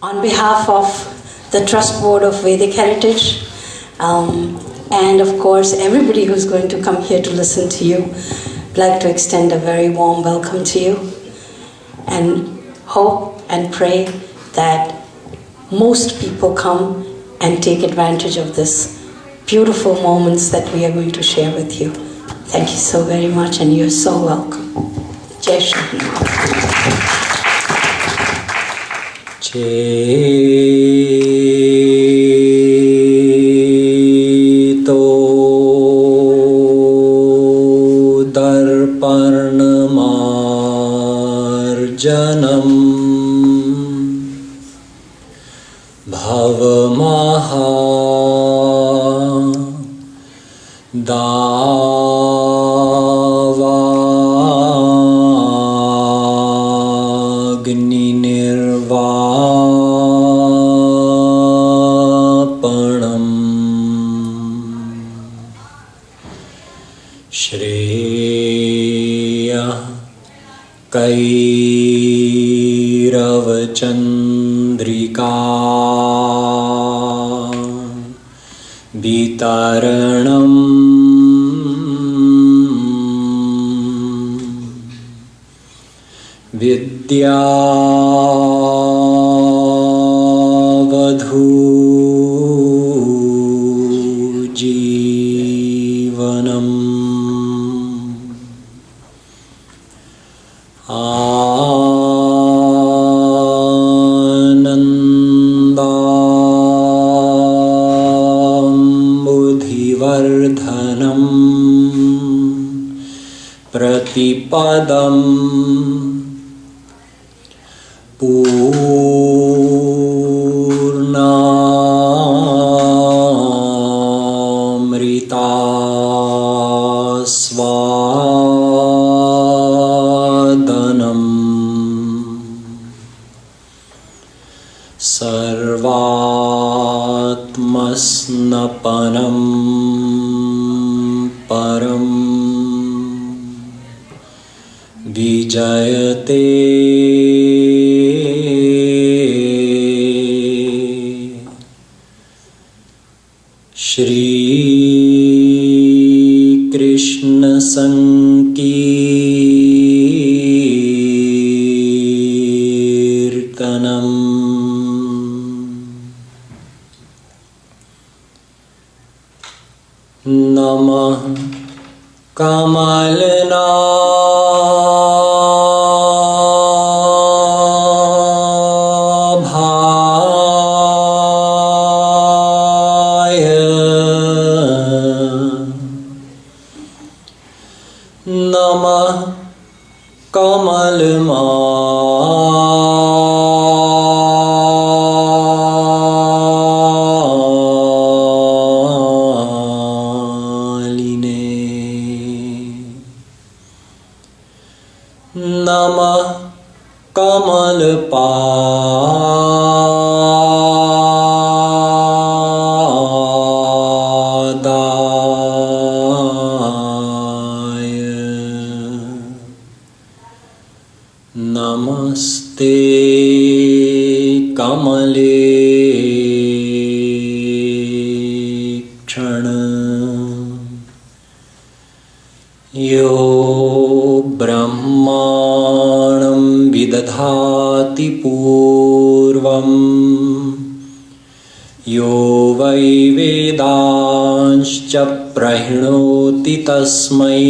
On behalf of the Trust Board of Vedic Heritage, and of course everybody who's going to come here to listen to you, I'd like to extend a very warm welcome to you and hope and pray that most people come and take advantage of this beautiful moments that we are going to share with you. Thank you so very much, and you're so welcome. Jai Shri Hanuman. Janam Bhavamaha Davagni Nirvapanam Shreya Chandrika Bitaranam Vidya Vadhu Jivanam Vardhanam Pratipadam Purnamrita Svadanam Sarvatmasnapanam Param Vijayate Shri Krishna Sankirtanam Namah Kamalana Bhaya Namah Kamalama Namah Kamalpadaya Namaste Kamale Kshana Yo Brahmanam Vidadhati Purvam Yo Vai Vedanscha Prahinoti Tasmai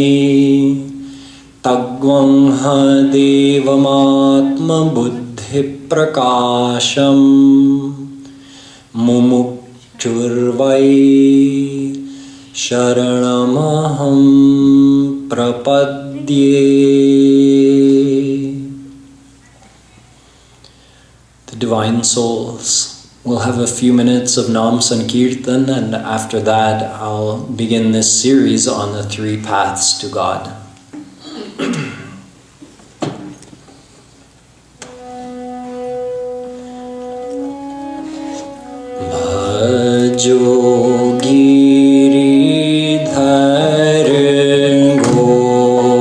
Tagvamha Devamatma Buddhi Prakasham Mumukchurvai Sharanamaham Prapadye. The Divine Souls will have a few minutes of Nam Sankirtan, and after that I'll begin this series on the 3 paths to God. Bhajo Giridhar Govinda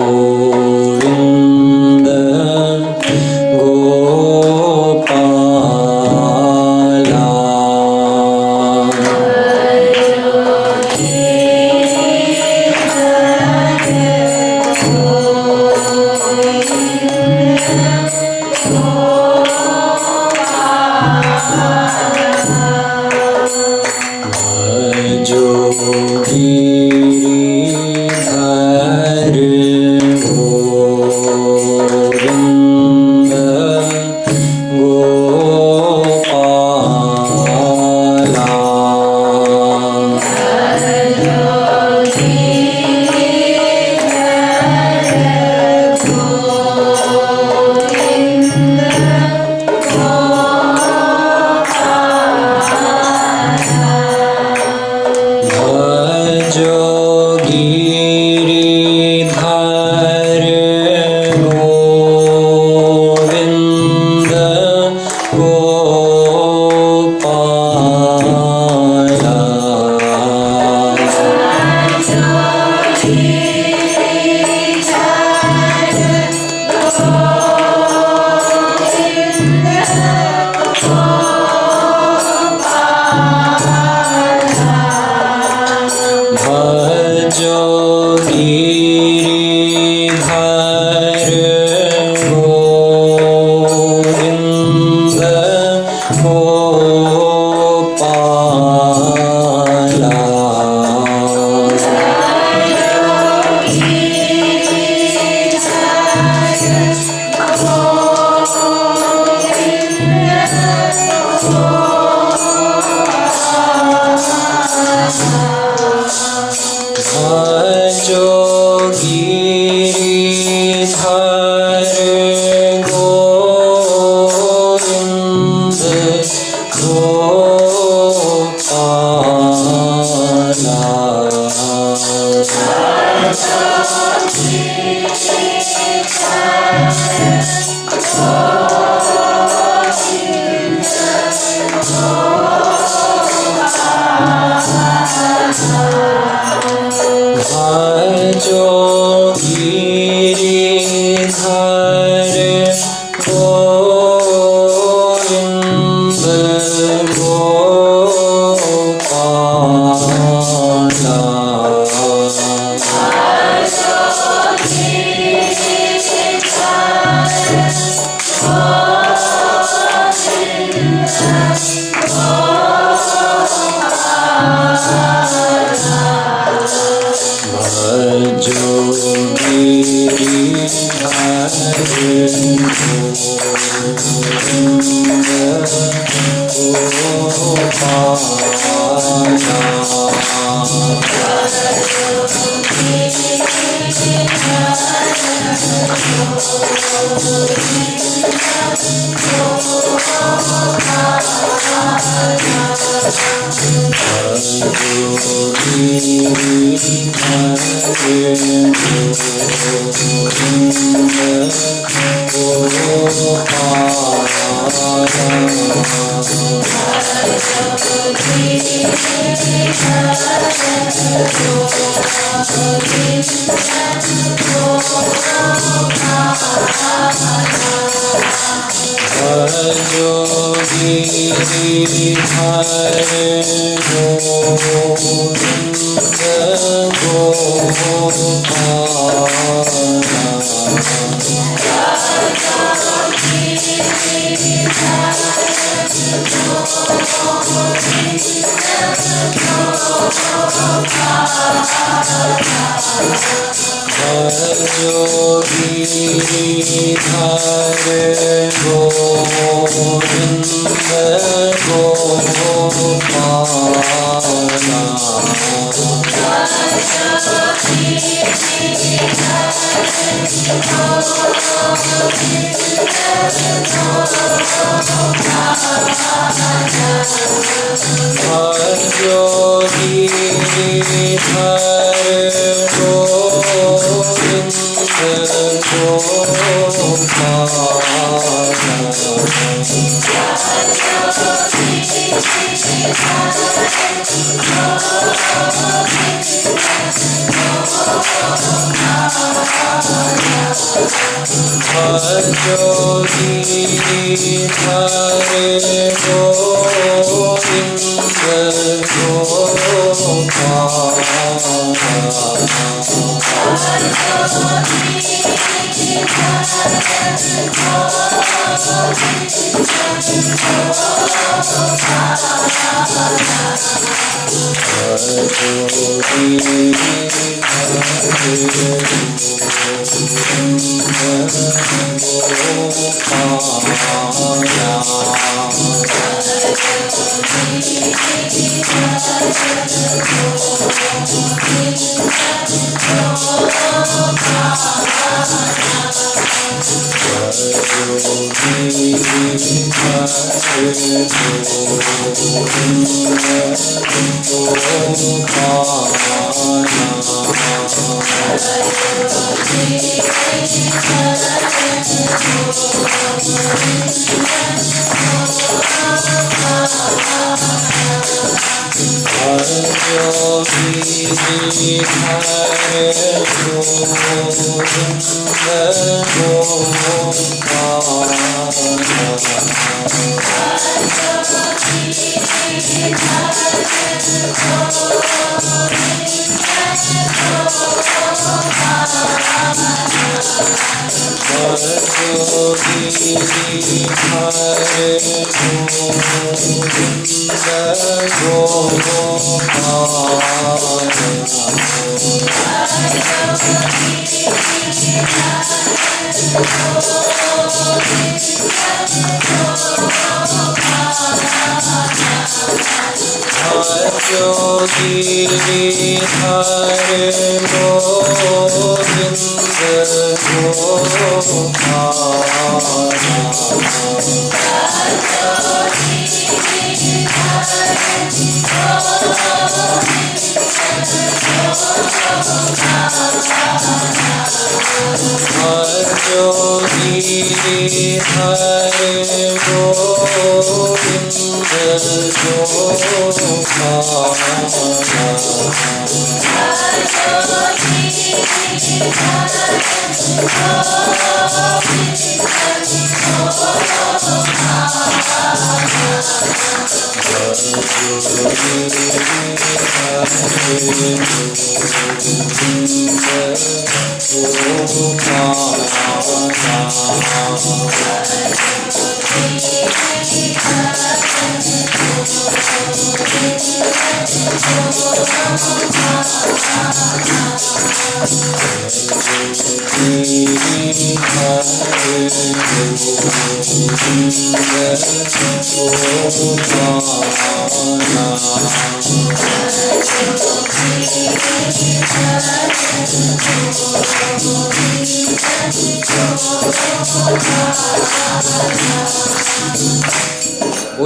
Gopal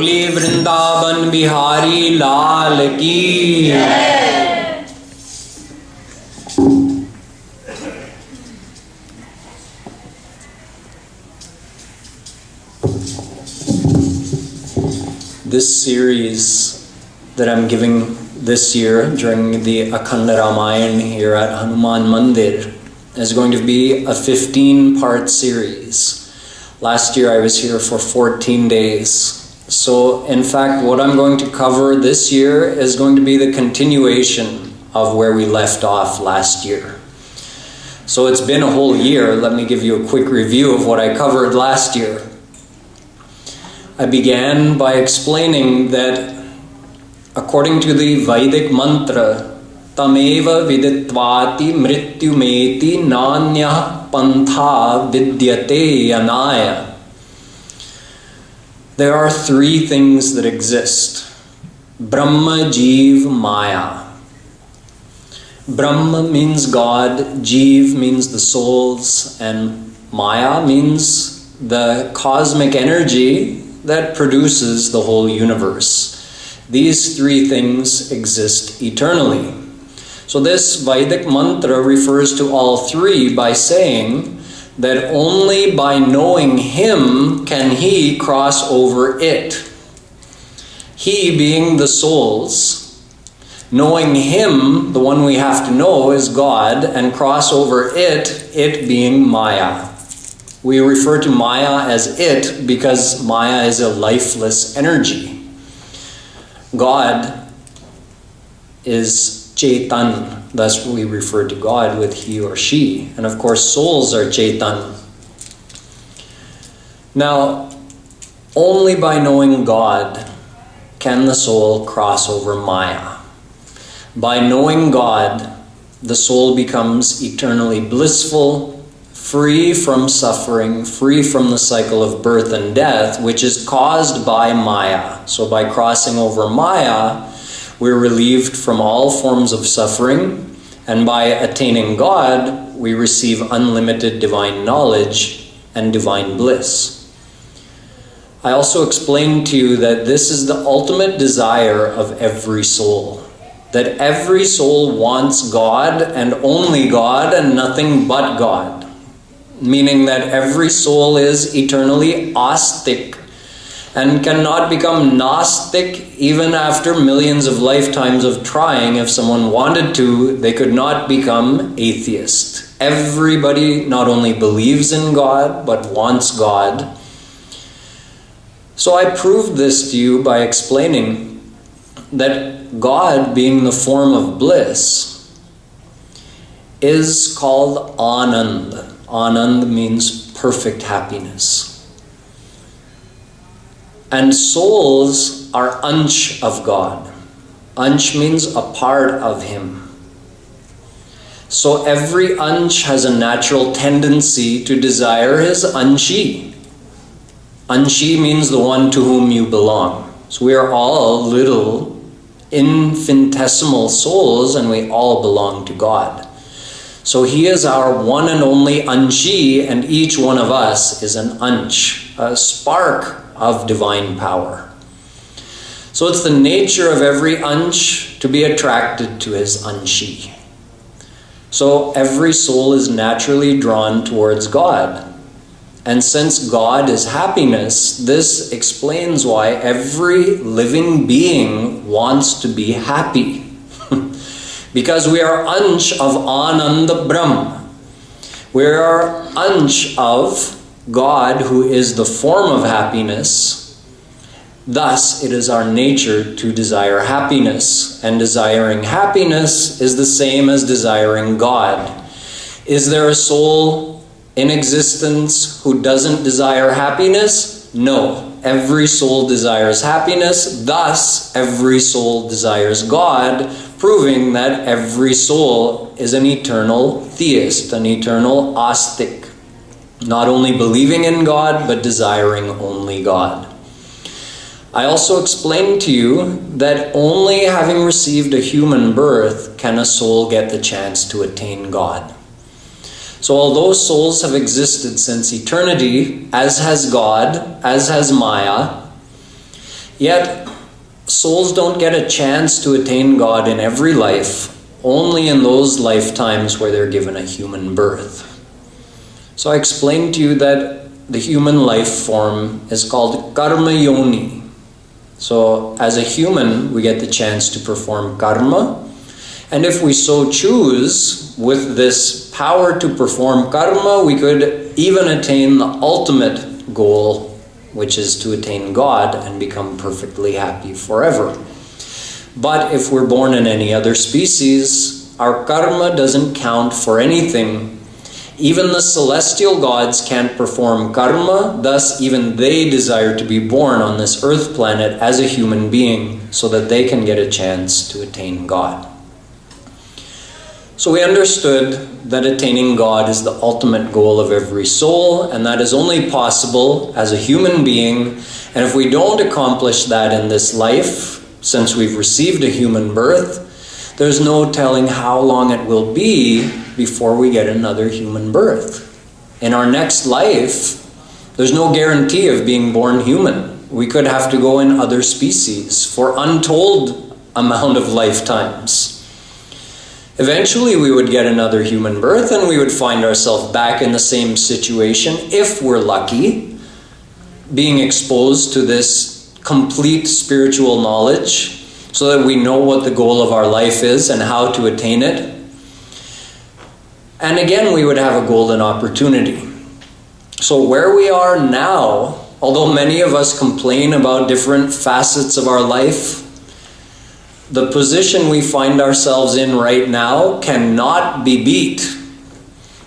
बोली वृंदावन बिहारी लाल की। This series that I'm giving this year during the Akhanda Ramayana here at Hanuman Mandir is going to be a 15-part series. Last year I was here for 14 days. So in fact what I'm going to cover this year is going to be the continuation of where we left off last year. So it's been a whole year. Let me give you a quick review of what I covered last year. I began by explaining that according to the Vedic mantra, Tameva viditvati mrityumeti nanya pantha vidyate yanaya. There are three things that exist. Brahma, Jeev, Maya. Brahma means God, Jeev means the souls, and Maya means the cosmic energy that produces the whole universe. These three things exist eternally. So this Vedic mantra refers to all three by saying that only by knowing Him can He cross over it. He being the souls, knowing Him, the one we have to know, is God, and cross over it being Maya. We refer to Maya as it because Maya is a lifeless energy. God is Chetan. Thus we refer to God with he or she. And of course souls are Chetan. Now, only by knowing God can the soul cross over Maya. By knowing God, the soul becomes eternally blissful, free from suffering, free from the cycle of birth and death, which is caused by Maya. So by crossing over Maya, we're relieved from all forms of suffering, and by attaining God, we receive unlimited divine knowledge and divine bliss. I also explained to you that this is the ultimate desire of every soul. That every soul wants God and only God and nothing but God. Meaning that every soul is eternally astic and cannot become Gnostic even after millions of lifetimes of trying. If someone wanted to, they could not become atheist. Everybody not only believes in God, but wants God. So I proved this to you by explaining that God, being the form of bliss, is called Anand. Anand means perfect happiness. And souls are Ansh of God. Ansh means a part of Him. So every Ansh has a natural tendency to desire his Anshi. Anshi means the one to whom you belong. So we are all little infinitesimal souls and we all belong to God. So He is our one and only Anshi, and each one of us is an Ansh, a spark of divine power. So it's the nature of every ansh to be attracted to his anshi. So every soul is naturally drawn towards God. And since God is happiness, this explains why every living being wants to be happy. Because we are ansh of Ananda Brahm. We are ansh of God, who is the form of happiness. Thus, it is our nature to desire happiness, and desiring happiness is the same as desiring God. Is there a soul in existence who doesn't desire happiness? No. Every soul desires happiness, thus every soul desires God, proving that every soul is an eternal theist, an eternal astik, not only believing in God, but desiring only God. I also explained to you that only having received a human birth can a soul get the chance to attain God. So although souls have existed since eternity, as has God, as has Maya, yet souls don't get a chance to attain God in every life, only in those lifetimes where they're given a human birth. So I explained to you that the human life form is called karma yoni. So as a human, we get the chance to perform karma. And if we so choose, with this power to perform karma, we could even attain the ultimate goal, which is to attain God and become perfectly happy forever. But if we're born in any other species, our karma doesn't count for anything. Even the celestial gods can't perform karma, thus even they desire to be born on this earth planet as a human being so that they can get a chance to attain God. So we understood that attaining God is the ultimate goal of every soul, and that is only possible as a human being. And if we don't accomplish that in this life, since we've received a human birth, there's no telling how long it will be before we get another human birth. In our next life, there's no guarantee of being born human. We could have to go in other species for untold amount of lifetimes. Eventually we would get another human birth and we would find ourselves back in the same situation, if we're lucky, being exposed to this complete spiritual knowledge so that we know what the goal of our life is and how to attain it. And again, we would have a golden opportunity. So where we are now, although many of us complain about different facets of our life, the position we find ourselves in right now cannot be beat.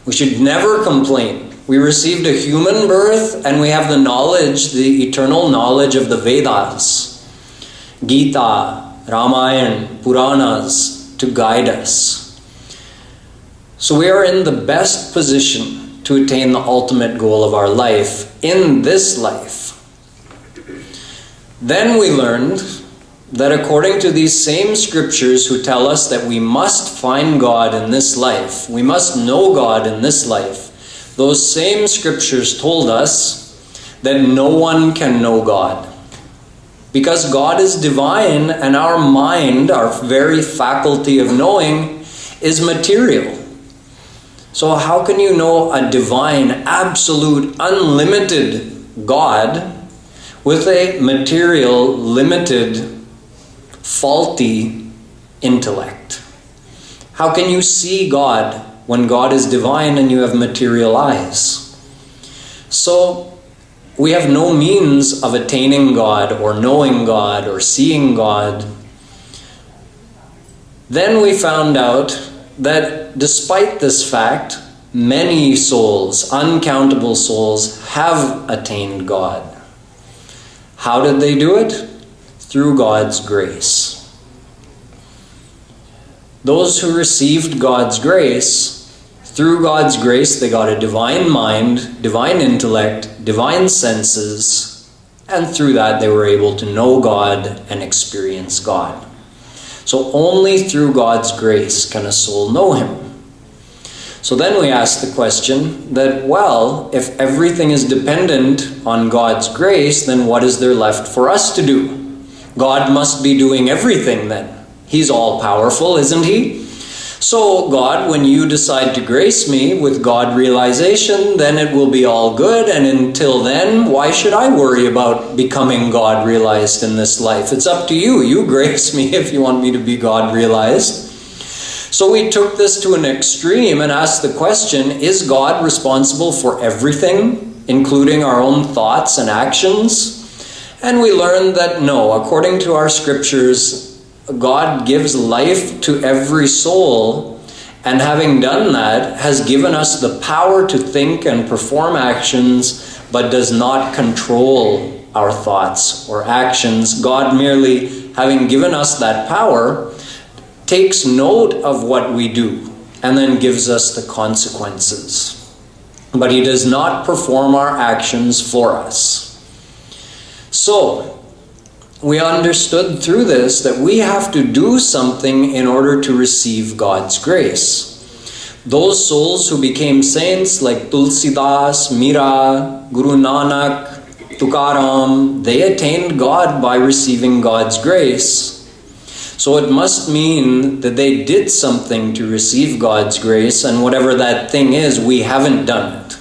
We should never complain. We received a human birth and we have the knowledge, the eternal knowledge of the Vedas, Gita, Ramayana, Puranas to guide us. So we are in the best position to attain the ultimate goal of our life in this life. Then we learned that according to these same scriptures who tell us that we must find God in this life, we must know God in this life, those same scriptures told us that no one can know God. Because God is divine and our mind, our very faculty of knowing, is material. So how can you know a divine, absolute, unlimited God with a material, limited, faulty intellect? How can you see God when God is divine and you have material eyes? So we have no means of attaining God or knowing God or seeing God. Then we found out that despite this fact, many souls, uncountable souls, have attained God. How did they do it? Through God's grace. Those who received God's grace, through God's grace they got a divine mind, divine intellect, divine senses, and through that they were able to know God and experience God. So only through God's grace can a soul know Him. So then we ask the question that, well, if everything is dependent on God's grace, then what is there left for us to do? God must be doing everything then. He's all powerful, isn't he? So God, when you decide to grace me with God realization, then it will be all good. And until then, why should I worry about becoming God realized in this life? It's up to you. You grace me if you want me to be God realized. So we took this to an extreme and asked the question, is God responsible for everything, including our own thoughts and actions? And we learned that no, according to our scriptures, God gives life to every soul, and having done that, has given us the power to think and perform actions, but does not control our thoughts or actions. God, merely having given us that power, takes note of what we do and then gives us the consequences. But he does not perform our actions for us. So, we understood through this that we have to do something in order to receive God's grace. Those souls who became saints like Tulsidas, Mira, Guru Nanak, Tukaram, they attained God by receiving God's grace. So it must mean that they did something to receive God's grace, and whatever that thing is, we haven't done it.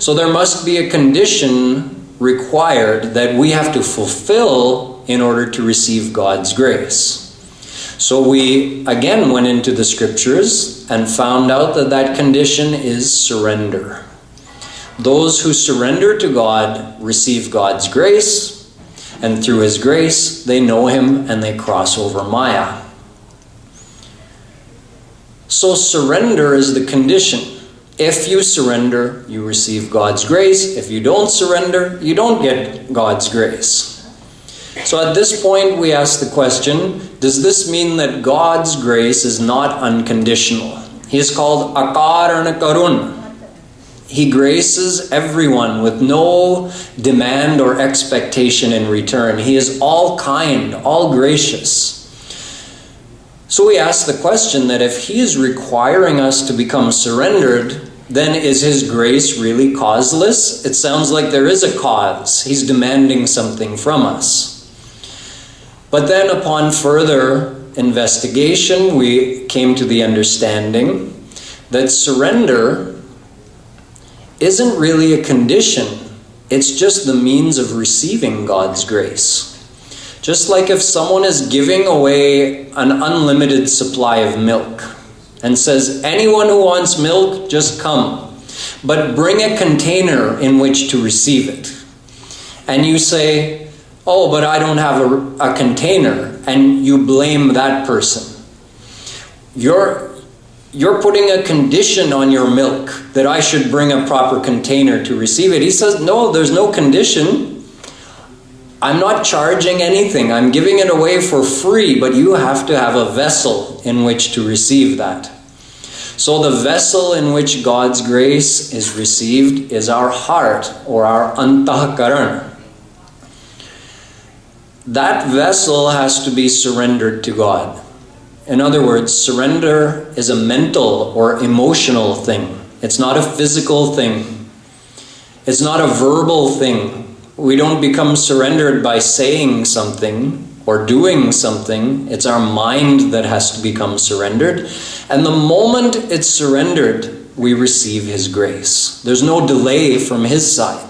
So there must be a condition required that we have to fulfill in order to receive God's grace. So we again went into the scriptures and found out that that condition is surrender. Those who surrender to God receive God's grace, and through his grace they know him and they cross over Maya. So surrender is the condition. If you surrender, you receive God's grace. If you don't surrender, you don't get God's grace. So at this point we ask the question, does this mean that God's grace is not unconditional? He is called Akarana Karun. He graces everyone with no demand or expectation in return. He is all kind, all gracious. So we ask the question that if he is requiring us to become surrendered, then is his grace really causeless? It sounds like there is a cause. He's demanding something from us. But then upon further investigation, we came to the understanding that surrender isn't really a condition. It's just the means of receiving God's grace. Just like if someone is giving away an unlimited supply of milk and says, anyone who wants milk, just come, but bring a container in which to receive it. And you say, oh, but I don't have a container, and you blame that person. You're putting a condition on your milk that I should bring a proper container to receive it. He says, no, there's no condition. I'm not charging anything. I'm giving it away for free, but you have to have a vessel in which to receive that. So the vessel in which God's grace is received is our heart, or our antahkarana. That vessel has to be surrendered to God. In other words, surrender is a mental or emotional thing. It's not a physical thing. It's not a verbal thing. We don't become surrendered by saying something or doing something. It's our mind that has to become surrendered. And the moment it's surrendered, we receive his grace. There's no delay from his side.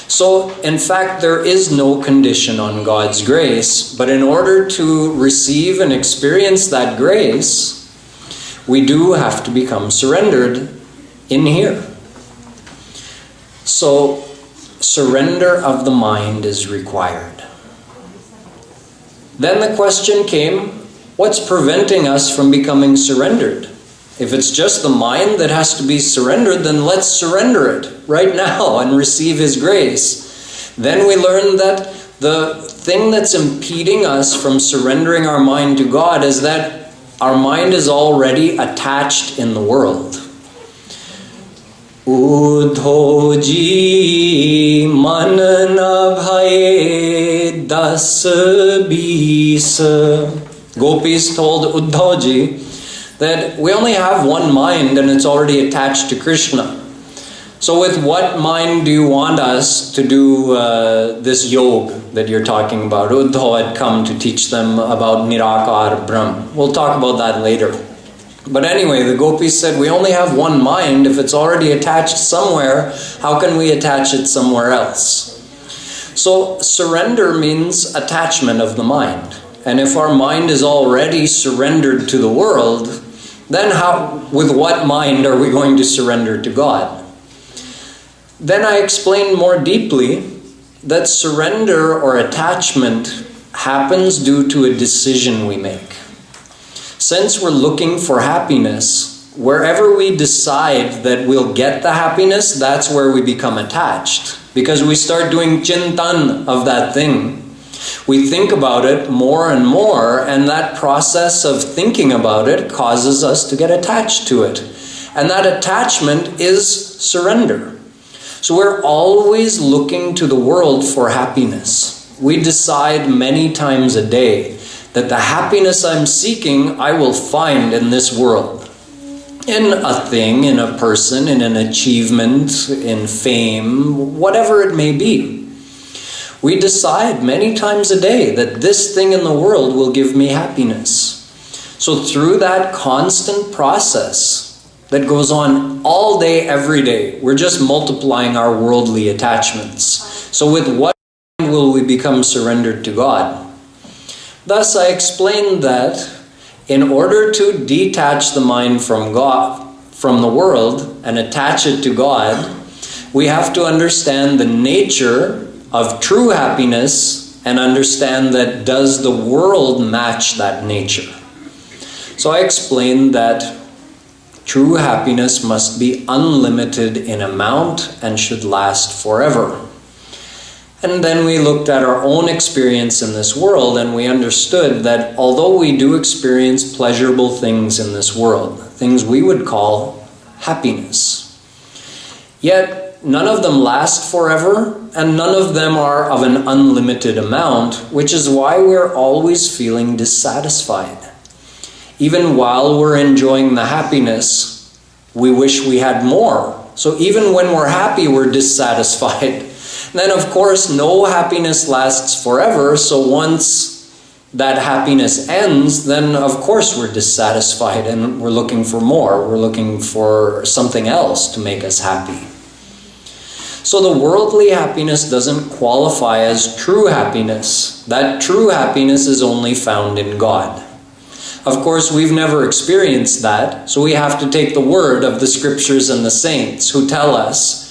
So, in fact, there is no condition on God's grace, but in order to receive and experience that grace, we do have to become surrendered in here. So, surrender of the mind is required. Then the question came, what's preventing us from becoming surrendered? If it's just the mind that has to be surrendered, then let's surrender it right now and receive his grace. Then we learn that the thing that's impeding us from surrendering our mind to God is that our mind is already attached in the world. Udhoji man na bhaye das bis. Gopis told Uddhavji that we only have one mind and it's already attached to Krishna. So with what mind do you want us to do this yoga that you're talking about? Uddhava had come to teach them about Nirakar Brahm. We'll talk about that later. But anyway, the gopis said, we only have one mind. If it's already attached somewhere, how can we attach it somewhere else? So surrender means attachment of the mind. And if our mind is already surrendered to the world, then with what mind are we going to surrender to God? Then I explained more deeply that surrender or attachment happens due to a decision we make. Since we're looking for happiness, wherever we decide that we'll get the happiness, that's where we become attached. Because we start doing chintan of that thing. We think about it more and more, and that process of thinking about it causes us to get attached to it. And that attachment is surrender. So we're always looking to the world for happiness. We decide many times a day that the happiness I'm seeking, I will find in this world. In a thing, in a person, in an achievement, in fame, whatever it may be. We decide many times a day that this thing in the world will give me happiness. So through that constant process that goes on all day, every day, we're just multiplying our worldly attachments. So with what mind will we become surrendered to God? Thus I explained that in order to detach the mind from God, from the world, and attach it to God, we have to understand the nature of true happiness and understand that does the world match that nature. So I explained that true happiness must be unlimited in amount and should last forever. And then we looked at our own experience in this world, and we understood that although we do experience pleasurable things in this world, things we would call happiness, yet none of them last forever, and none of them are of an unlimited amount, which is why we're always feeling dissatisfied. Even while we're enjoying the happiness, we wish we had more. So even when we're happy, we're dissatisfied. Then of course, no happiness lasts forever. So once that happiness ends, then of course we're dissatisfied and we're looking for more. We're looking for something else to make us happy. So the worldly happiness doesn't qualify as true happiness. That true happiness is only found in God. Of course, we've never experienced that, so we have to take the word of the scriptures and the saints who tell us,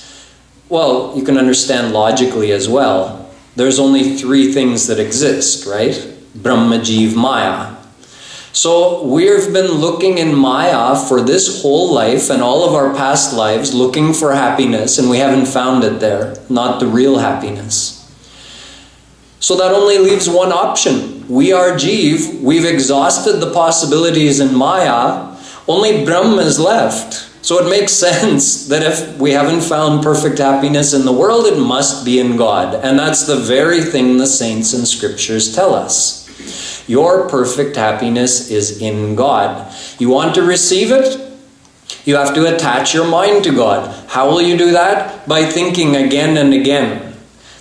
well, you can understand logically as well, there's only three things that exist, right? Brahma, Jeev, Maya. So we've been looking in Maya for this whole life and all of our past lives, looking for happiness, and we haven't found it there, not the real happiness. So that only leaves one option. We are Jeev, we've exhausted the possibilities in Maya, only Brahma is left. So it makes sense that if we haven't found perfect happiness in the world, it must be in God. And that's the very thing the saints and scriptures tell us. Your perfect happiness is in God. You want to receive it? You have to attach your mind to God. How will you do that? By thinking again and again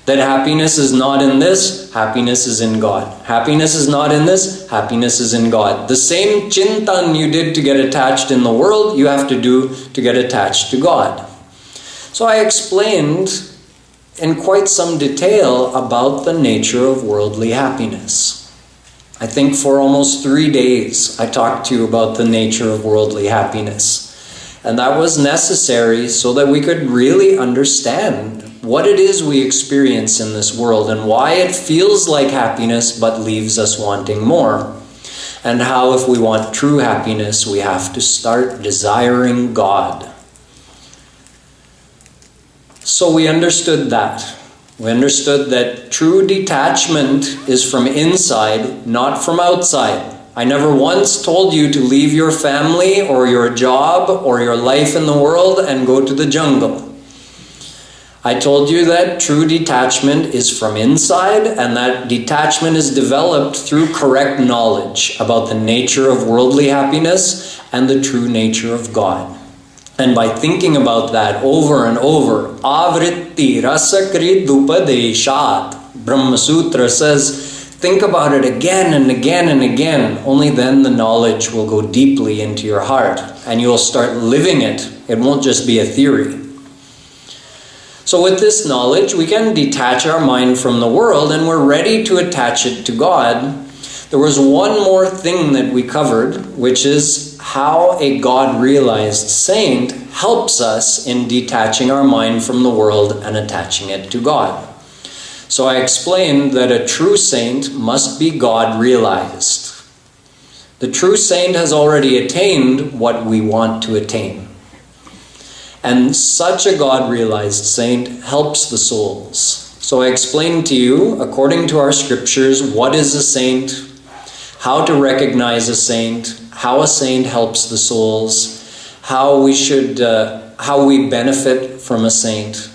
that happiness is not in this, happiness is in God. Happiness is not in this, happiness is in God. The same chintan you did to get attached in the world, you have to do to get attached to God. So I explained in quite some detail about the nature of worldly happiness. I think for almost 3 days I talked to you about the nature of worldly happiness. And that was necessary so that we could really understand what it is we experience in this world and why it feels like happiness but leaves us wanting more. And how if we want true happiness, we have to start desiring God. So we understood that. We understood that true detachment is from inside, not from outside. I never once told you to leave your family or your job or your life in the world and go to the jungle. I told you that true detachment is from inside, and that detachment is developed through correct knowledge about the nature of worldly happiness and the true nature of God. And by thinking about that over and over, avritti rasakrit upadeshat, Brahma Sutra says, think about it again and again and again. Only then the knowledge will go deeply into your heart and you'll start living it. It won't just be a theory. So with this knowledge, we can detach our mind from the world and we're ready to attach it to God. There was one more thing that we covered, which is how a God-realized saint helps us in detaching our mind from the world and attaching it to God. So I explained that a true saint must be God-realized. The true saint has already attained what we want to attain. And such a God-realized saint helps the souls. So I explained to you, according to our scriptures, what is a saint, how to recognize a saint, how a saint helps the souls, how we benefit from a saint.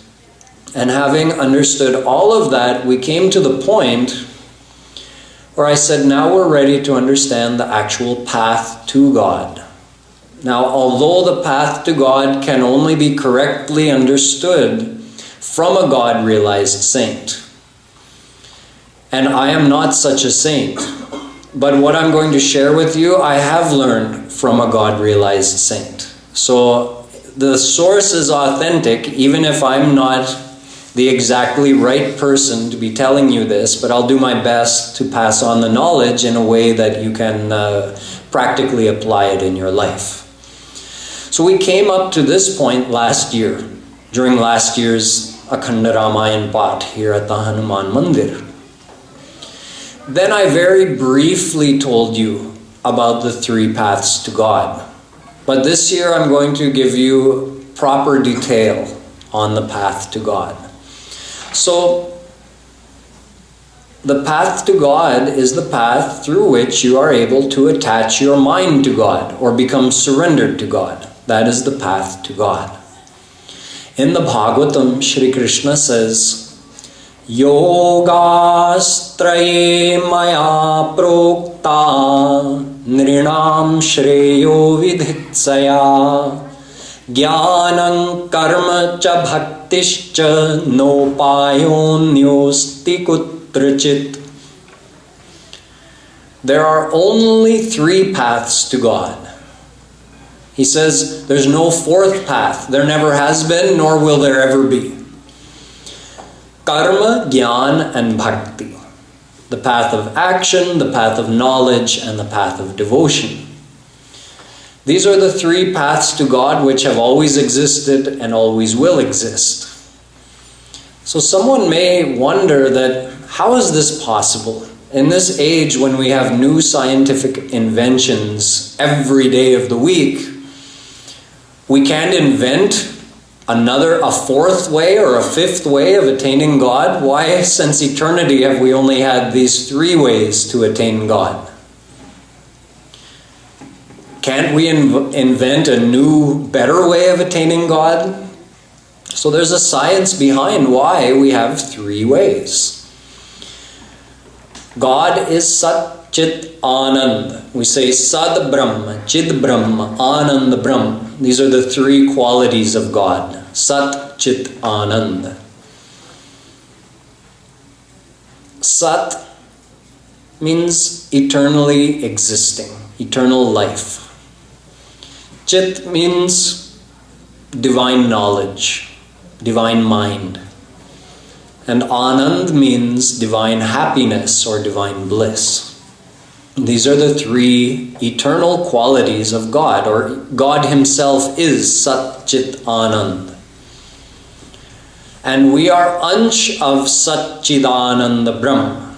And having understood all of that, we came to the point where I said, now we're ready to understand the actual path to God. Now, although the path to God can only be correctly understood from a God-realized saint, and I am not such a saint, but what I'm going to share with you, I have learned from a God-realized saint. So the source is authentic, even if I'm not the exactly right person to be telling you this, but I'll do my best to pass on the knowledge in a way that you can practically apply it in your life. So we came up to this point last year, during last year's Akhanda Ramayan Path here at the Hanuman Mandir. Then I very briefly told you about the 3 paths to God. But this year I'm going to give you proper detail on the path to God. So, the path to God is the path through which you are able to attach your mind to God or become surrendered to God. That is the path to God. In the Bhagavatam, Shri Krishna says, Yogastraye maya prokta nrinam shreyo vidhitsaya Gyanam karma cha bhaktischa nopayonyosti kutrachit. There are only 3 paths to God. He says there's no 4th path. There never has been, nor will there ever be. Karma, Gyan, and Bhakti. The path of action, the path of knowledge, and the path of devotion. These are the 3 paths to God which have always existed and always will exist. So someone may wonder that, how is this possible? In this age when we have new scientific inventions every day of the week, we can't invent a 4th way or a 5th way of attaining God? Why, since eternity, have we only had these 3 ways to attain God? Can't we invent a new, better way of attaining God? So there's a science behind why we have 3 ways. God is Sat, Chit, Anand. We say Sad Brahma, Chit Brahma, Anand Brahma. These are the 3 qualities of God. Sat, Chit, Anand. Sat means eternally existing, eternal life. Chit means divine knowledge, divine mind. And Anand means divine happiness or divine bliss. These are the 3 eternal qualities of God, or God Himself is Sat Chit Anand. And we are Ansh of Sat Chidananda Brahma.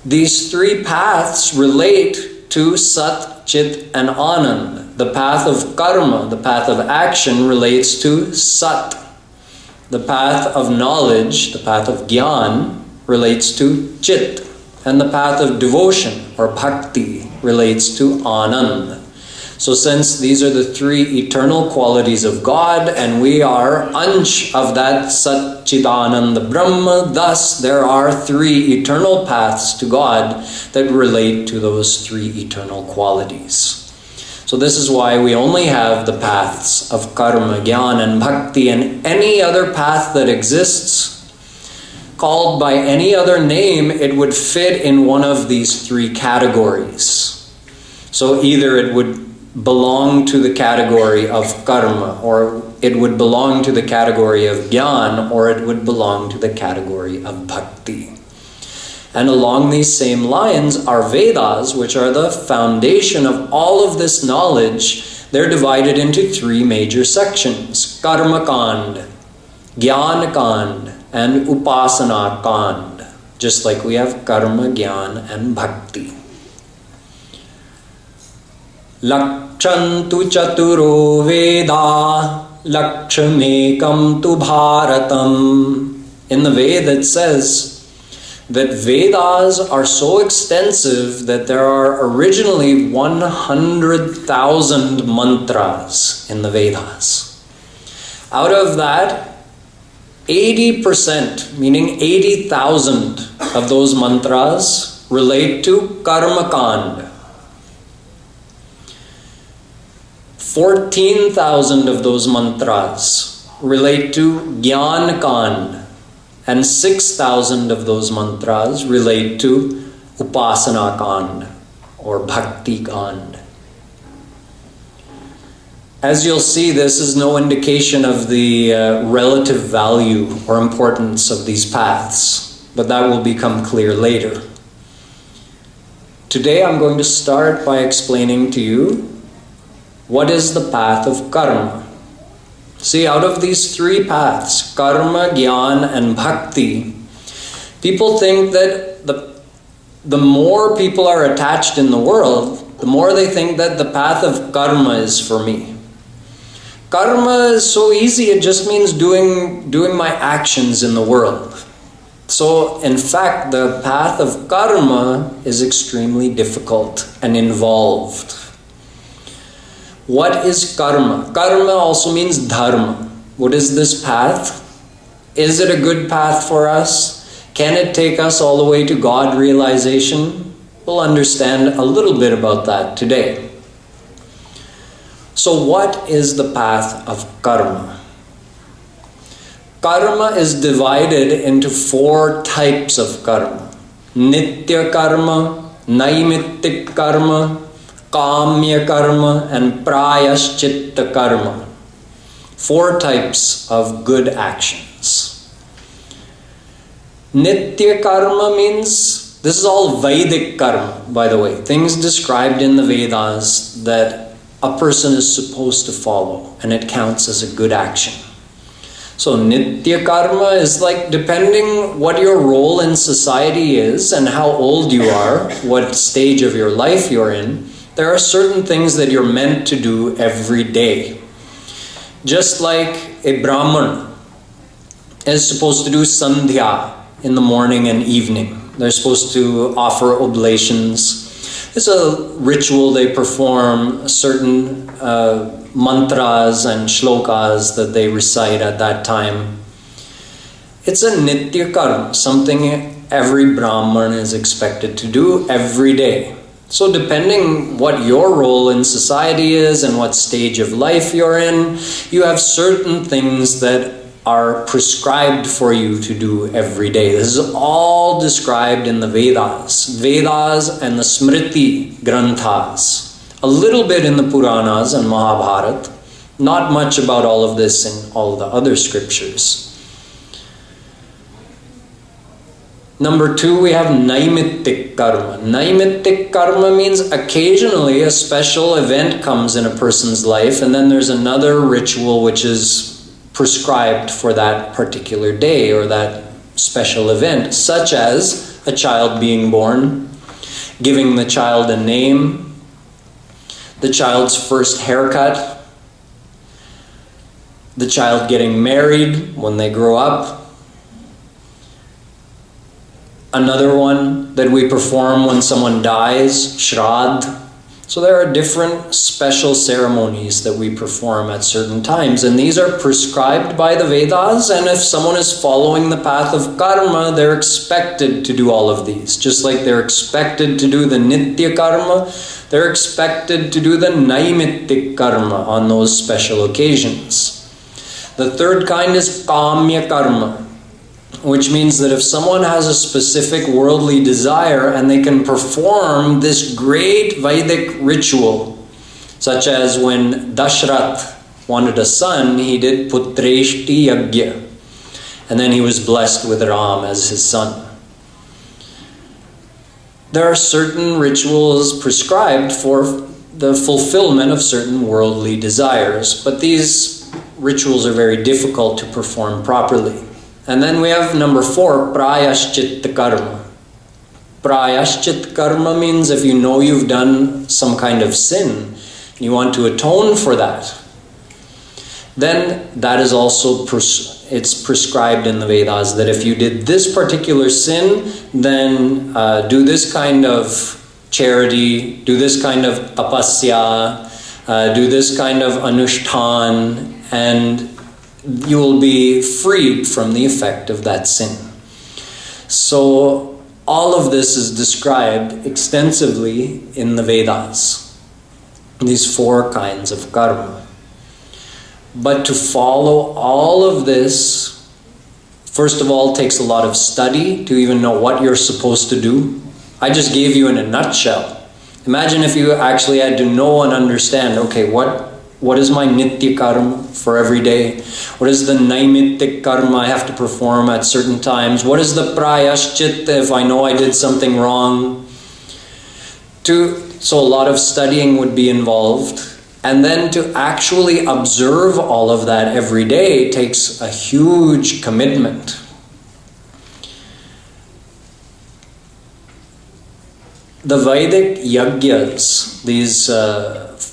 These 3 paths relate to Sat, Chit, and Anand. The path of karma, the path of action, relates to Sat. The path of knowledge, the path of Gyan, relates to Chit. And the path of devotion, or Bhakti, relates to Anand. So since these are the 3 eternal qualities of God, and we are Ansh of that Sat Chidananda Brahma, thus there are 3 eternal paths to God that relate to those 3 eternal qualities. So this is why we only have the paths of Karma, Gyan and Bhakti, and any other path that exists, called by any other name, it would fit in one of these three categories. So either it would belong to the category of Karma, or it would belong to the category of Gyan, or it would belong to the category of Bhakti. And along these same lines, our Vedas, which are the foundation of all of this knowledge, they're divided into three major sections: Karma Kand, Gyan Kand, and Upasana Kand. Just like we have Karma, Gyan, and Bhakti. Lakchantu Chaturo Veda, Lakshmekam tu Bharatam. In the Veda it says that Vedas are so extensive that there are originally 100,000 mantras in the Vedas. Out of that, 80%, meaning 80,000 of those mantras relate to Karma Kand. 14,000 of those mantras relate to Gyan Kand. And 6,000 of those mantras relate to Upasana Kand or Bhakti Kand. As you'll see, this is no indication of the relative value or importance of these paths, but that will become clear later. Today I'm going to start by explaining to you what is the path of Karma. See, out of these three paths, Karma, Gyan, and Bhakti, people think that the more people are attached in the world, the more they think that the path of Karma is for me. Karma is so easy, it just means doing my actions in the world. So, in fact, the path of Karma is extremely difficult and involved. What is Karma? Karma also means Dharma. What is this path? Is it a good path for us? Can it take us all the way to God realization? We'll understand a little bit about that today. So what is the path of Karma? Karma is divided into four types of Karma. Nitya Karma, Naimittik Karma, Kamya Karma, and Prayaschitta Karma. Four types of good actions. Nitya Karma means, this is all Vedic Karma, by the way. Things described in the Vedas that a person is supposed to follow, and it counts as a good action. So Nitya Karma is like, depending what your role in society is and how old you are, what stage of your life you're in, there are certain things that you're meant to do every day. Just like a Brahman is supposed to do Sandhya in the morning and evening. They're supposed to offer oblations. It's a ritual they perform, certain mantras and shlokas that they recite at that time. It's a Nitya Karma, something every Brahman is expected to do every day. So depending what your role in society is and what stage of life you're in, you have certain things that are prescribed for you to do every day. This is all described in the Vedas. Vedas and the Smriti Granthas. A little bit in the Puranas and Mahabharata. Not much about all of this in all the other scriptures. Number two, we have Naimittik Karma. Naimittik Karma means occasionally a special event comes in a person's life, and then there's another ritual which is prescribed for that particular day or that special event, such as a child being born, giving the child a name, the child's first haircut, the child getting married when they grow up. Another one that we perform when someone dies, Shraddh. So there are different special ceremonies that we perform at certain times, and these are prescribed by the Vedas, and if someone is following the path of Karma, they're expected to do all of these. Just like they're expected to do the Nitya Karma, They're expected to do the naimittik karma on those special occasions. The third kind is kamya karma, which means that if someone has a specific worldly desire and they can perform this great Vedic ritual, such as when Dashrath wanted a son, he did Putreshti Yagya, and then he was blessed with Ram as his son. There are certain rituals prescribed for the fulfillment of certain worldly desires, but these rituals are very difficult to perform properly. And then we have number 4, prayashchitta karma. Prayashchitta karma means if you know you've done some kind of sin and you want to atone for that, then that is also it's prescribed in the Vedas that if you did this particular sin, then do this kind of charity, do this kind of tapasya, do this kind of anushtan, and you will be freed from the effect of that sin. So all of this is described extensively in the Vedas, these 4 kinds of karma. But to follow all of this, first of all, takes a lot of study to even know what you're supposed to do. I just gave you in a nutshell. Imagine if you actually had to know and understand, okay, what is my nitya karma for every day? What is the naimittik karma I have to perform at certain times? What is the prayashchitta if I know I did something wrong? So a lot of studying would be involved. And then to actually observe all of that every day takes a huge commitment. The Vedic yagyas, these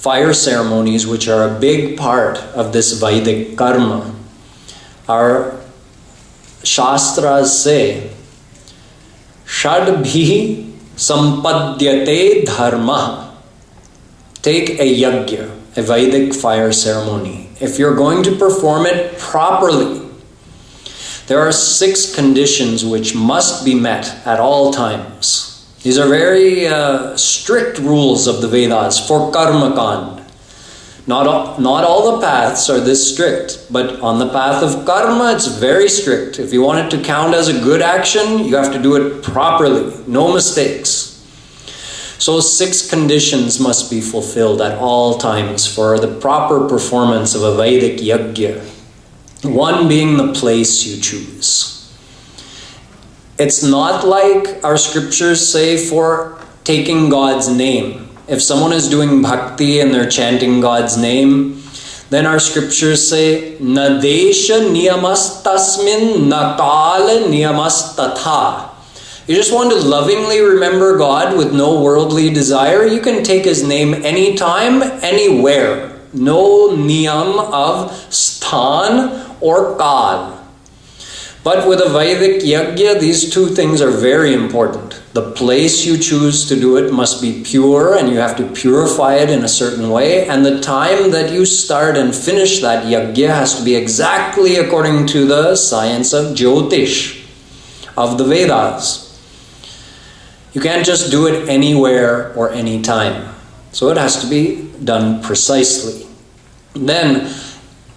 fire ceremonies, which are a big part of this Vedic karma, our Shastras say, Shadbhi sampadyate dharma. Take a yagya, a Vedic fire ceremony. If you're going to perform it properly, there are 6 conditions which must be met at all times. These are very strict rules of the Vedas for karma kand. Not all the paths are this strict, but on the path of karma, it's very strict. If you want it to count as a good action, you have to do it properly, no mistakes. So 6 conditions must be fulfilled at all times for the proper performance of a Vedic yagya. 1 being the place you choose. It's not like our scriptures say for taking God's name. If someone is doing bhakti and they're chanting God's name, then our scriptures say, Na desha niyamastasmin na kala niyamastatha. You just want to lovingly remember God with no worldly desire, you can take His name anytime, anywhere. No niyam of sthan or kal. But with a Vedic yagya, these 2 things are very important. The place you choose to do it must be pure, and you have to purify it in a certain way. And the time that you start and finish that yagya has to be exactly according to the science of Jyotish, of the Vedas. You can't just do it anywhere or anytime. So it has to be done precisely. Then,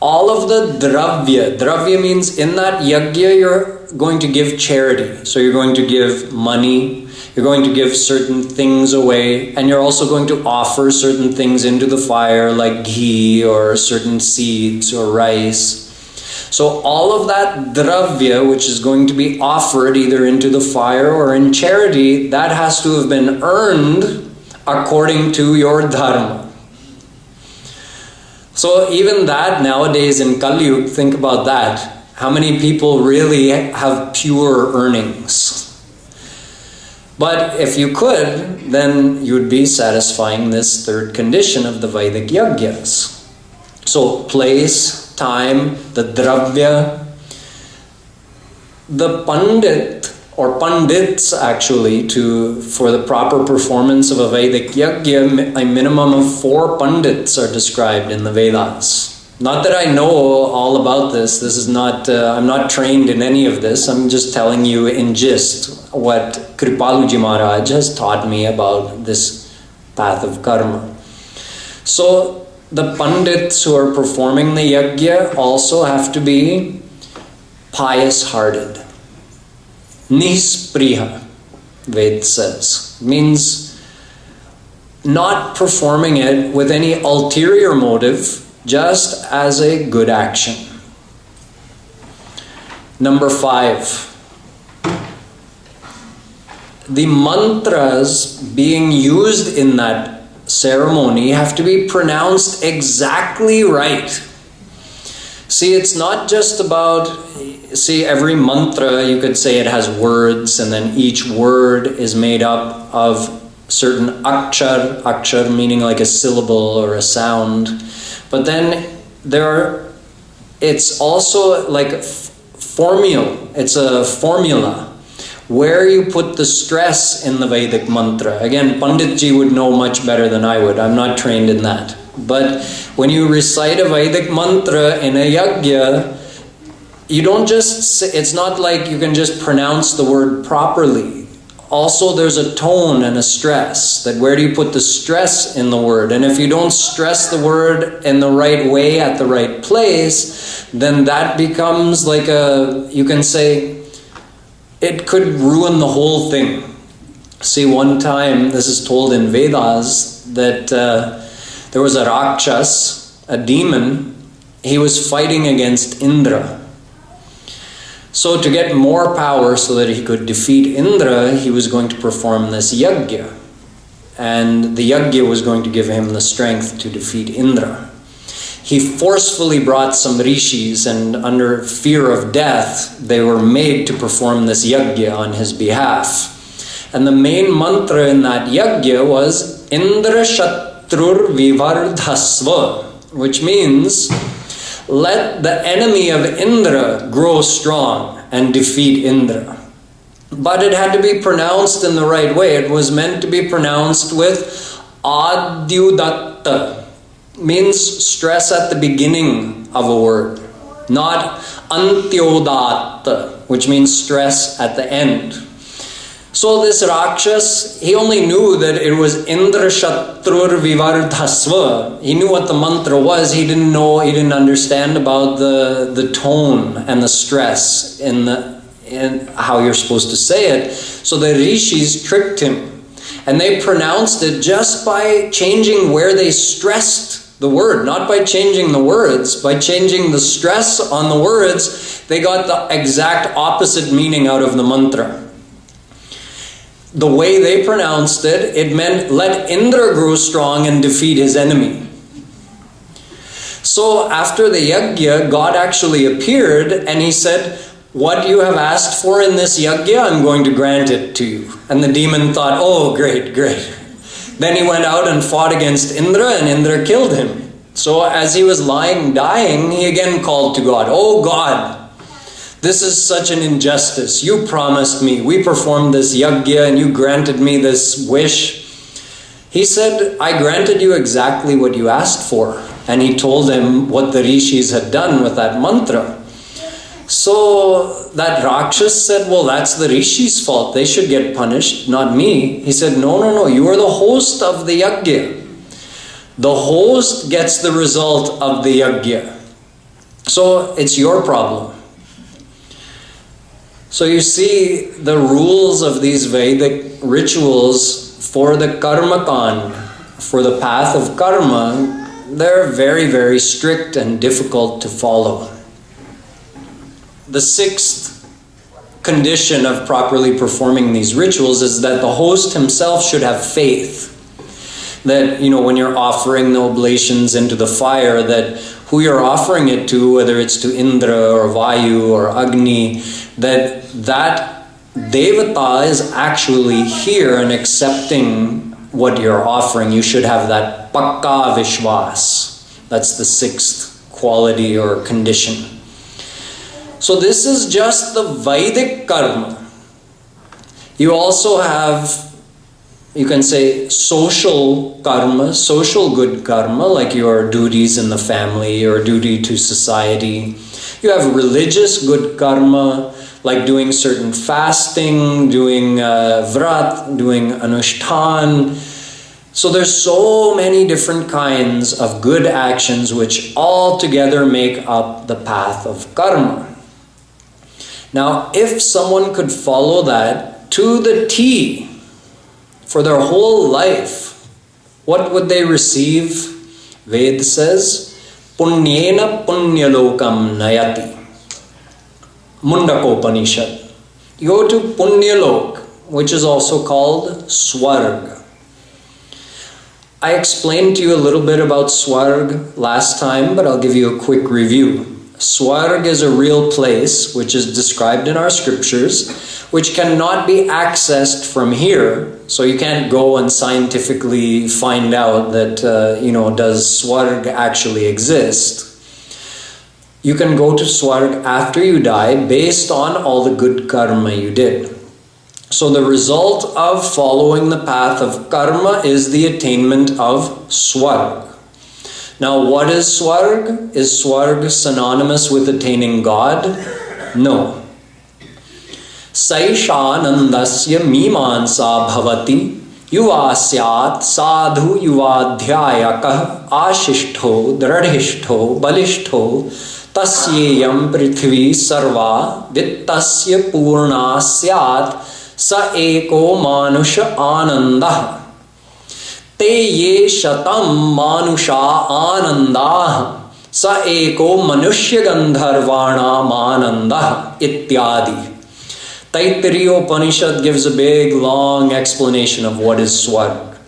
all of the dravya means in that yagya you're going to give charity. So you're going to give money, you're going to give certain things away, and you're also going to offer certain things into the fire like ghee or certain seeds or rice. So all of that dravya, which is going to be offered either into the fire or in charity, that has to have been earned according to your dharma. So even that nowadays in Kali Yuga, think about that. How many people really have pure earnings? But if you could, then you would be satisfying this 3rd condition of the Vedic yagyas. So place, time, the dravya, the pandit or pandits actually for the proper performance of a Vedic yagya, a minimum of 4 pandits are described in the Vedas. Not that I know all about this. This is not, I'm not trained in any of this. I'm just telling you in gist what Kripaluji Maharaj has taught me about this path of karma. So the pandits who are performing the yajna also have to be pious-hearted. Nispriha, Ved says, means not performing it with any ulterior motive, just as a good action. Number 5. The mantras being used in that ceremony have to be pronounced exactly right. See, it's not just about, every mantra, you could say it has words, and then each word is made up of certain akshar meaning like a syllable or a sound. But then it's also like it's a formula where you put the stress in the Vedic mantra. Again, Panditji would know much better than I would. I'm not trained in that. But when you recite a Vedic mantra in a yajna, you don't just say, it's not like you can just pronounce the word properly. Also, there's a tone and a stress. That where do you put the stress in the word? And if you don't stress the word in the right way at the right place, then that becomes like you can say, it could ruin the whole thing. See, one time, this is told in Vedas, that there was a Rakshas, a demon. He was fighting against Indra. So to get more power so that he could defeat Indra, he was going to perform this yajna. And the yajna was going to give him the strength to defeat Indra. He forcefully brought some rishis, and under fear of death, they were made to perform this yajna on his behalf. And the main mantra in that yajna was Indra Shatrur Vivardhasva, which means, let the enemy of Indra grow strong and defeat Indra. But it had to be pronounced in the right way. It was meant to be pronounced with Adyudatta, means stress at the beginning of a word, not Antyodatta, which means stress at the end. So this Rakshas, he only knew that it was Indra Shatrur Vivardhasva. He knew what the mantra was. He didn't understand about the tone and the stress in how you're supposed to say it. So the rishis tricked him. And they pronounced it just by changing where they stressed the word, not by changing the words. By changing the stress on the words, they got the exact opposite meaning out of the mantra. The way they pronounced it, it meant let Indra grow strong and defeat his enemy. So after the yajna, God actually appeared and he said, what you have asked for in this yajna, I'm going to grant it to you. And the demon thought, oh, great. Then he went out and fought against Indra, and Indra killed him. So as he was lying, dying, he again called to God, oh God, this is such an injustice. You promised me, we performed this yajna and you granted me this wish. He said, I granted you exactly what you asked for. And he told him what the rishis had done with that mantra. So that Rakshas said, well, that's the rishis' fault. They should get punished, not me. He said, no, you are the host of the yajna. The host gets the result of the yajna. So it's your problem. So you see, the rules of these Vedic rituals for the karmakan, for the path of karma, they're very, very strict and difficult to follow. The sixth condition of properly performing these rituals is that the host himself should have faith. That, when you're offering the oblations into the fire, that who you're offering it to, whether it's to Indra or Vayu or Agni, that Devata is actually here and accepting what you're offering. You should have that Pakka Vishwas. That's the sixth quality or condition. So this is just the Vedic karma. You also have, you can say, social karma, social good karma, like your duties in the family, your duty to society. You have religious good karma, like doing certain fasting, doing vrat, doing anushtan. So there's so many different kinds of good actions which all together make up the path of karma. Now, if someone could follow that to the T for their whole life, what would they receive? Ved says, Punyena punyalokam nayati. Mundakopanishad. You go to Punyalok, which is also called Swarg. I explained to you a little bit about Swarg last time, but I'll give you a quick review. Swarg is a real place which is described in our scriptures, which cannot be accessed from here. So you can't go and scientifically find out that, does Swarg actually exist? You can go to Swarg after you die based on all the good karma you did. So the result of following the path of karma is the attainment of Swarg. Now, what is Swarg? Is Swarg synonymous with attaining God? No. Saishanandasya mimansa bhavati yuvasyat sadhu yuvadhyayakah ashishto dradhishtho balishto tasyeyam prithvi sarva vittasya purna syat sa eko manusha anandah te ye shatam manusha anandah sa eko manushya gandharvana manandah ityadi. Taittiriya Upanishad gives a big long explanation of what is Swarg.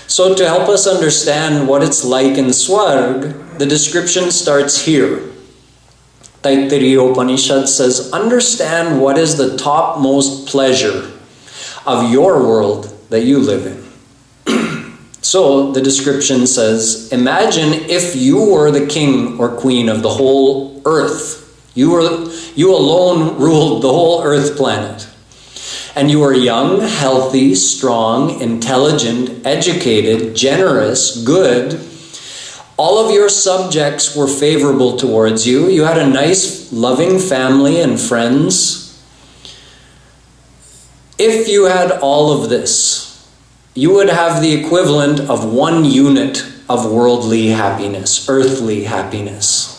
So to help us understand what it's like in Swarg, the description starts here. Taittiriya Upanishad says, understand what is the topmost pleasure of your world that you live in. So the description says, imagine if you were the king or queen of the whole earth. You alone ruled the whole earth planet. And you were young, healthy, strong, intelligent, educated, generous, good. All of your subjects were favorable towards you. You had a nice, loving family and friends. If you had all of this, you would have the equivalent of 1 unit of worldly happiness, earthly happiness.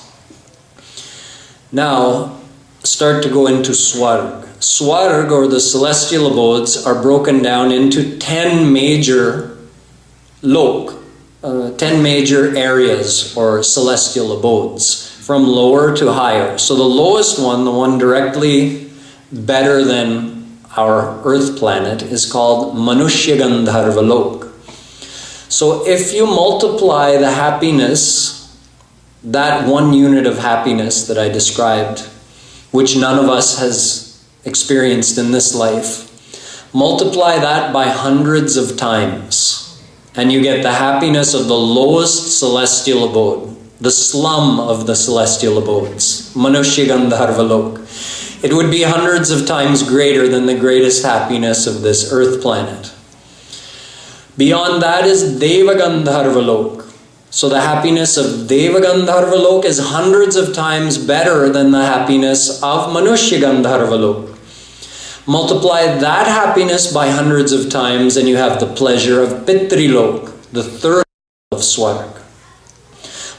Now, start to go into Swarg. Swarg, or the celestial abodes, are broken down into 10 major lok. 10 major areas or celestial abodes, from lower to higher. So the lowest one, the one directly better than our earth planet, is called Manushya Gandharva Lok. So if you multiply the happiness, that 1 unit of happiness that I described, which none of us has experienced in this life, multiply that by hundreds of times, and you get the happiness of the lowest celestial abode, the slum of the celestial abodes, Manushya Gandharva Lok. It would be hundreds of times greater than the greatest happiness of this earth planet. Beyond that is Deva Gandharva Lok. So the happiness of Deva Gandharva Lok is hundreds of times better than the happiness of Manushya Gandharva Lok. Multiply that happiness by hundreds of times and you have the pleasure of Pitrilok, the third of Swarg.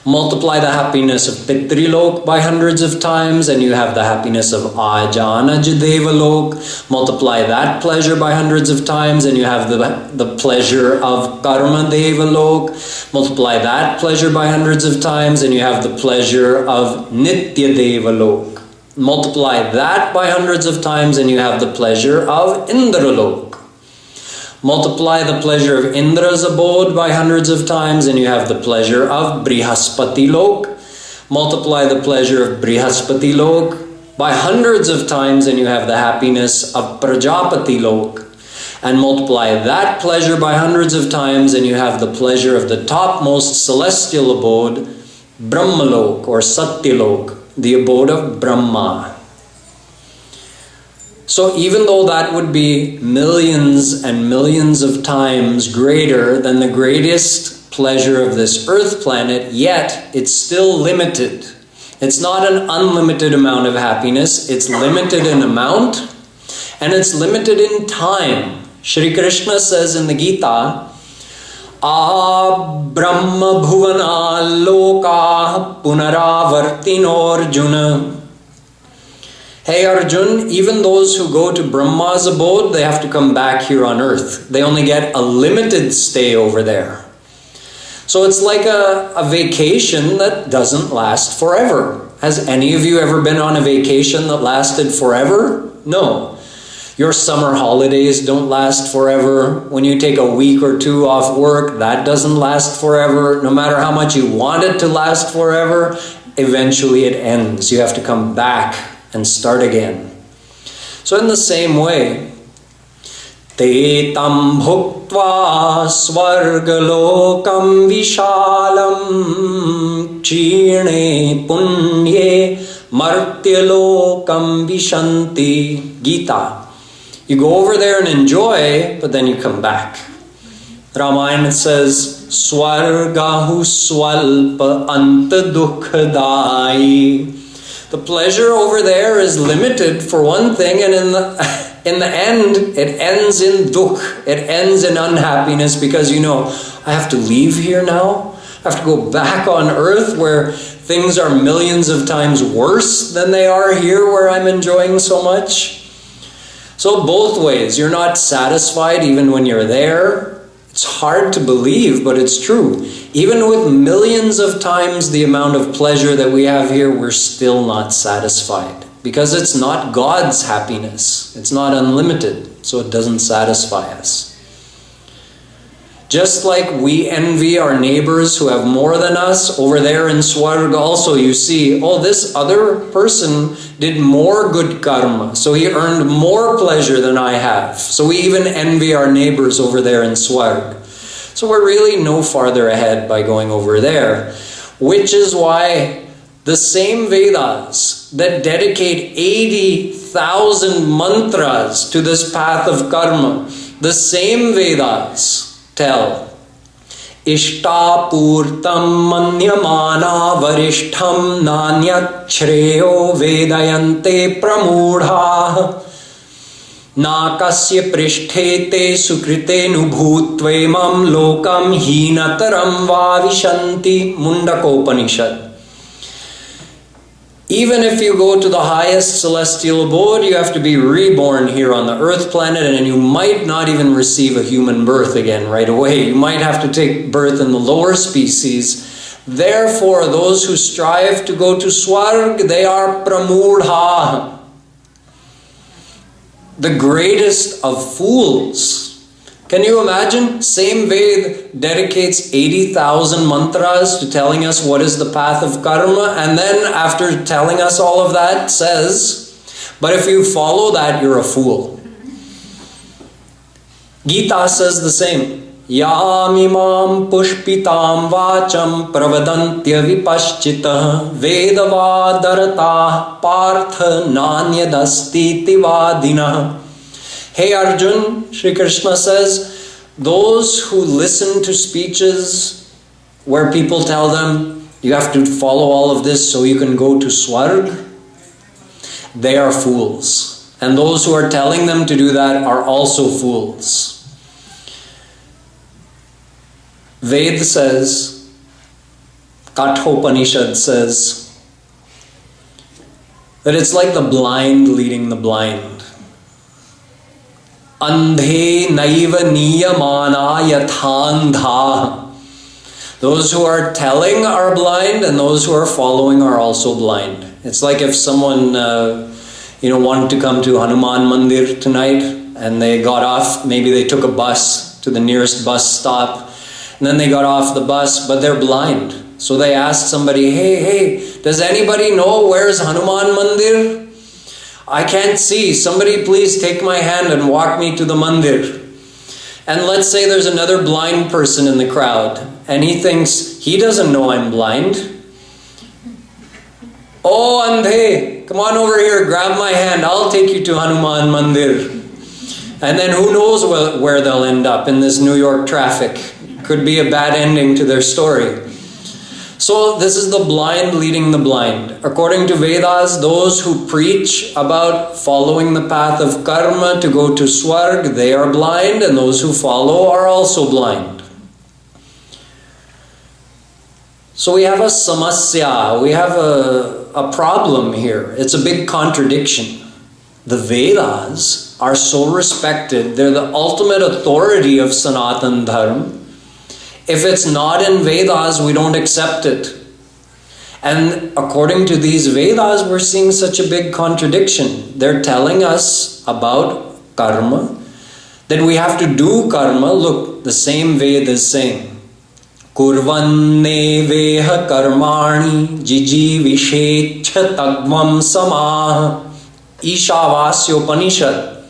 Multiply the happiness of Pitrilok by hundreds of times and you have the happiness of Ajanaj Devalok. Multiply that pleasure by hundreds of times and you have the pleasure of Karma Devalok. Multiply that pleasure by hundreds of times and you have the pleasure of Nitya Devalok. Multiply that by hundreds of times and you have the pleasure of Indralok. Multiply the pleasure of Indra's abode by hundreds of times and you have the pleasure of Brihaspati Lok. Multiply the pleasure of Brihaspati Lok by hundreds of times and you have the happiness of Prajapati Lok. And multiply that pleasure by hundreds of times and you have the pleasure of the topmost celestial abode, Brahmalok or Satyalok, the abode of Brahma. So even though that would be millions and millions of times greater than the greatest pleasure of this earth planet, yet it's still limited. It's not an unlimited amount of happiness, it's limited in amount and it's limited in time. Shri Krishna says in the Gita, Brahma bhuvana loka punaravartino Arjuna. Hey Arjun, even those who go to Brahma's abode, they have to come back here on earth. They only get a limited stay over there. So it's like a vacation that doesn't last forever. Has any of you ever been on a vacation that lasted forever? No. Your summer holidays don't last forever. When you take a week or two off work, that doesn't last forever. No matter how much you want it to last forever, eventually it ends. You have to come back and start again. So in the same way, te tam bhuktva svargalokam vishalam chirne punye martyalokam vishanti. Gita. You go over there and enjoy, but then you come back. Ramayana says, Swargahu swalpa anta dukhdai. The pleasure over there is limited for one thing, and in the end, it ends in dukh. It ends in unhappiness because, I have to leave here now. I have to go back on earth where things are millions of times worse than they are here where I'm enjoying so much. So both ways, you're not satisfied even when you're there. It's hard to believe, but it's true. Even with millions of times the amount of pleasure that we have here, we're still not satisfied. Because it's not God's happiness. It's not unlimited, so it doesn't satisfy us. Just like we envy our neighbors who have more than us, over there in Swarg also you see, this other person did more good karma, so he earned more pleasure than I have. So we even envy our neighbors over there in Swarg. So we're really no farther ahead by going over there, which is why the same Vedas that dedicate 80,000 mantras to this path of karma, the same Vedas tell, Ishtapurtam manyamana varishtham nanyat shreyo vedayante pramudha nakasya prishtete sukrite nubhutvemam lokam hinataram vavishanti. Mundakopanishad. Even if you go to the highest celestial abode, you have to be reborn here on the earth planet, and you might not even receive a human birth again right away. You might have to take birth in the lower species. Therefore, those who strive to go to Swarg, they are pramudha, the greatest of fools. Can you imagine? Same Ved dedicates 80,000 mantras to telling us what is the path of karma, and then after telling us all of that says, but if you follow that, you're a fool. Gita says the same. Yamimam pushpitam vacham pravadantya vipaschita vedavadarata partha nanyadasti tivadina. Hey Arjun, Shri Krishna says, those who listen to speeches where people tell them, you have to follow all of this so you can go to Swarg, they are fools. And those who are telling them to do that are also fools. Ved says, Kathopanishad says, that it's like the blind leading the blind. Andhe naiva niyamana yathandha. Those who are telling are blind, and those who are following are also blind. It's like if someone wanted to come to Hanuman Mandir tonight, and they got off, maybe they took a bus to the nearest bus stop, and then they got off the bus, but they're blind. So they asked somebody, hey, does anybody know where's Hanuman Mandir? I can't see. Somebody please take my hand and walk me to the mandir. And let's say there's another blind person in the crowd, and he thinks, he doesn't know I'm blind. Oh, Andhe, come on over here, grab my hand, I'll take you to Hanuman Mandir. And then who knows where they'll end up in this New York traffic. Could be a bad ending to their story. So this is the blind leading the blind. According to Vedas, those who preach about following the path of karma to go to Swarg, they are blind, and those who follow are also blind. So we have a samasya, we have a problem here. It's a big contradiction. The Vedas are so respected. They're the ultimate authority of Sanatana Dharma. If it's not in Vedas, we don't accept it. And according to these Vedas, we're seeing such a big contradiction. They're telling us about karma, that we have to do karma. Look, the same Veda is saying, Kurvanne veha karmani jiji vishecha tagvam samah. Ishavasya Upanishad.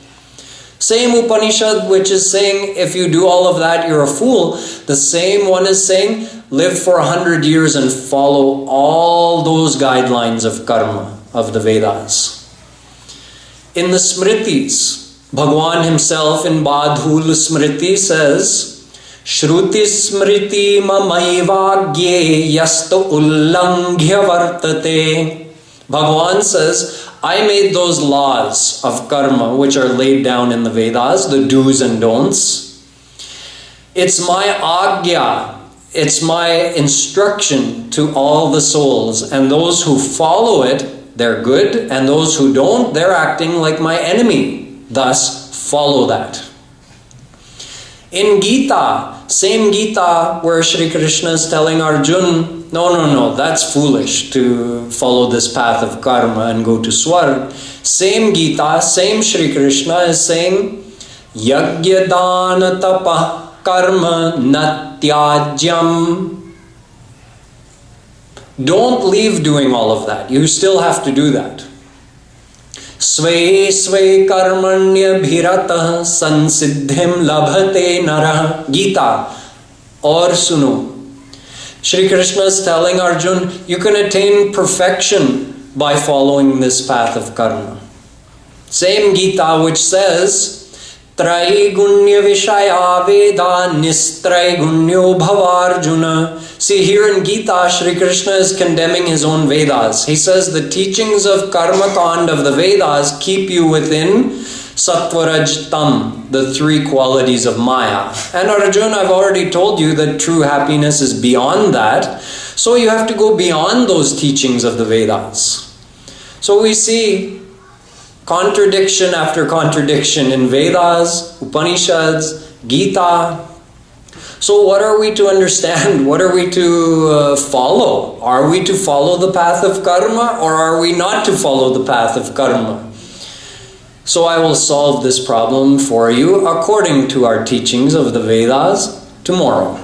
Same Upanishad which is saying if you do all of that you're a fool. The same one is saying live for 100 years and follow all those guidelines of karma of the Vedas. In the Smritis, Bhagwan himself in Badhul Smriti says, Shruti Smriti mamaivagye yasta ullanghya vartate. Bhagwan says, I made those laws of karma which are laid down in the Vedas, the do's and don'ts. It's my agya, it's my instruction to all the souls, and those who follow it, they're good, and those who don't, they're acting like my enemy. Thus, follow that. In Gita, same Gita where Shri Krishna is telling Arjuna, no, that's foolish to follow this path of karma and go to Swarg. Same Gita, same Shri Krishna is saying, Yagya dana tapa karma natyajyam. Don't leave doing all of that. You still have to do that. Sve sve karmanya bhiratah sansiddhim labhate nara. Gita. Or suno. Shri Krishna is telling Arjuna, you can attain perfection by following this path of karma. Same Gita which says, Traigunya Vishaya Veda Nistraigunya Bhavarjuna. See, here in Gita, Shri Krishna is condemning his own Vedas. He says the teachings of Karma Kand of the Vedas keep you within Sattvaraj Tam, the three qualities of Maya. And Arjuna, I've already told you that true happiness is beyond that. So you have to go beyond those teachings of the Vedas. So we see contradiction after contradiction in Vedas, Upanishads, Gita. So what are we to understand? What are we to follow? Are we to follow the path of karma, or are we not to follow the path of karma? So I will solve this problem for you according to our teachings of the Vedas tomorrow.